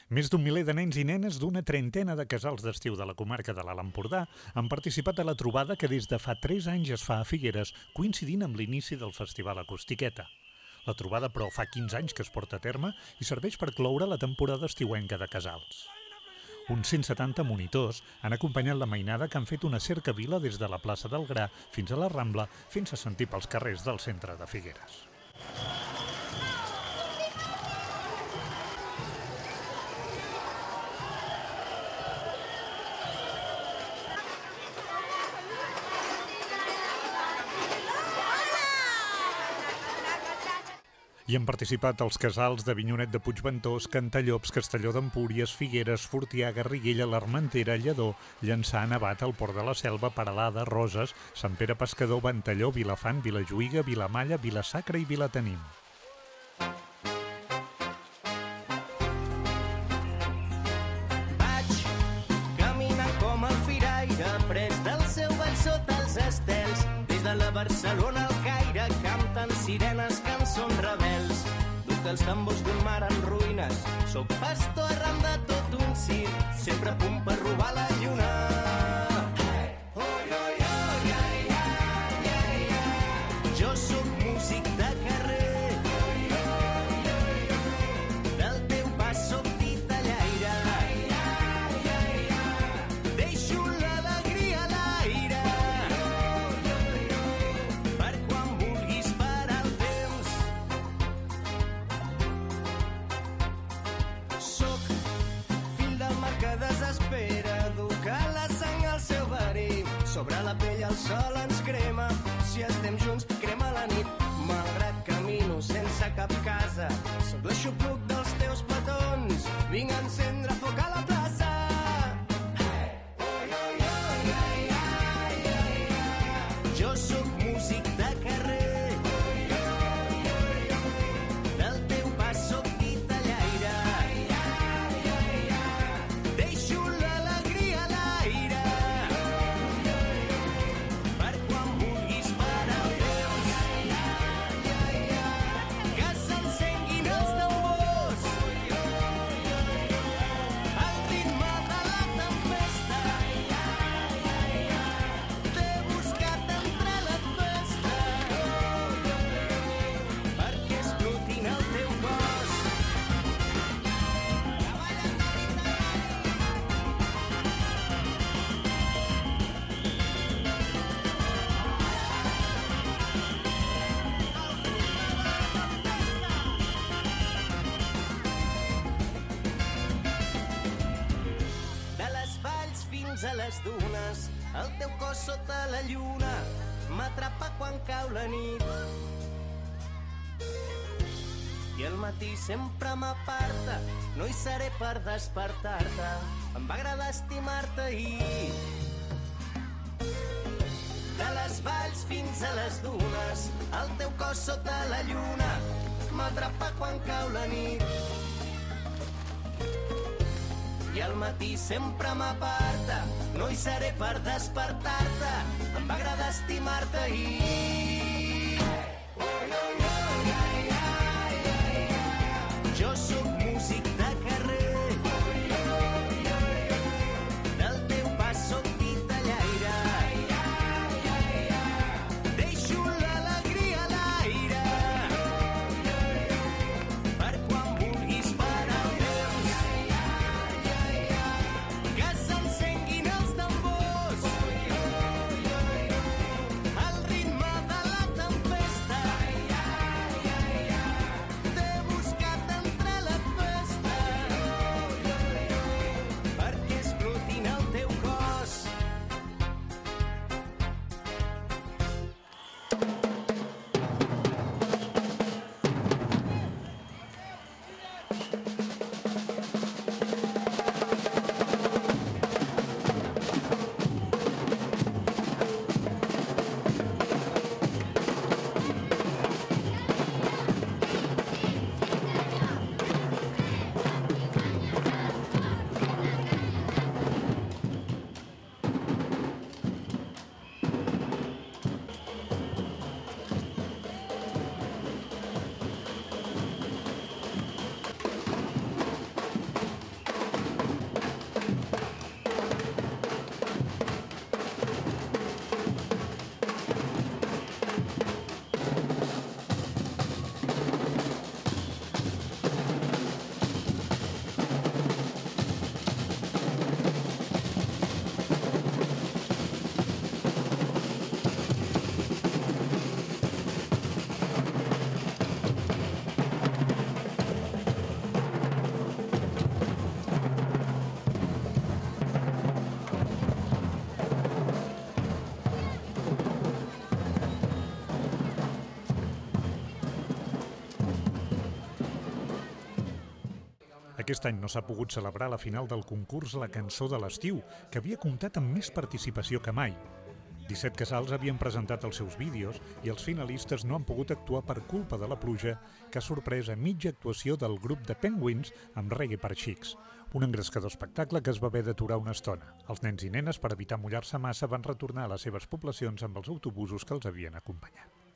Més d'un miler de nens i nenes d'una trentena de casals d'estiu de la comarca de l'Alt Empordà han participat a la trobada que des de fa 3 anys es fa a Figueres, coincidint amb l'inici del Festival Acustiqueta. La trobada, però, fa 15 anys que es porta a terme i serveix per cloure la temporada estiuenca de casals. Uns 170 monitors han acompanyat la mainada que han fet una cercavila des de la plaça del Gra fins a la Rambla, fent-se sentir pels carrers del centre de Figueres. Hi han participat els casals d'Avinyonet de Puigventós, Cantallops, Castelló d'Empúries, Figueres, Fortià, Garriguella, l'Armentera, Lledó, Llançà, Navat, el Port de la Selva, Peralada, Roses, Sant Pere Pescador, Ventalló, Vilafant, Vilajuïga, Vilamalla, Vilasacra i Vilatenim. Vaig caminant com el firaire, pres del seu ball sota els estels, des de la Barcelona al Caire, canten sirenes, cançons rebels. Duc els tambors d'un mar en ruïnes, soc pastor arran de tot un circ, sempre a punt per robar la lluna. Jo sóc músic de carrer, del teu pas sóc titellaire, deixo l'alegria a l'aire, per quan vulguis parar el temps. Sóc fill del mar que desespera, educar la sang al seu verí, sobre la pell el sol ens crema, si estem junts crema la nit, malgrat camino sense cap casa, sóc l'aixopluc dels teus petons, vinc a encendre foc a la plaça. Jo sóc músic de carrer, del teu pas sóc titellaire, deixo l'alegria a l'aire, per quan vulguis parar el temps, que s'encenguin els tambors, al ritme de la tempesta, t'he buscat entre la festa, perquè explotin el teu cos. De les valls fins a les dunes, el teu cos sota la lluna m'atrapa quan cau la nit. I al matí sempre m'aparta, no hi seré per despertar-te, em va agradar estimar-te ahir. De les valls fins a les dunes, el teu cos sota la lluna m'atrapa quan cau la nit. I al matí sempre m'aparta, no hi seré per despertar-te, em va agradar estimar-te ahir. Jo sóc músic de carrer, del teu pas sóc titellaire, deixo l'alegria a l'aire, per quan vulguis parar el temps, que s'encenguin els tambors, al ritme de Aquest any no s'ha pogut celebrar la final del concurs La Cançó de l'Estiu, que havia comptat amb més participació que mai. 17 casals havien presentat els seus vídeos i els finalistes no han pogut actuar per culpa de la pluja, que ha sorprès a mitja actuació del grup de Penguins amb Reggae per Xics, un engrescador espectacle que es va haver d'aturar una estona. Els nens i nenes, per evitar mullar-se massa, van retornar a les seves poblacions amb els autobusos que els havien acompanyat.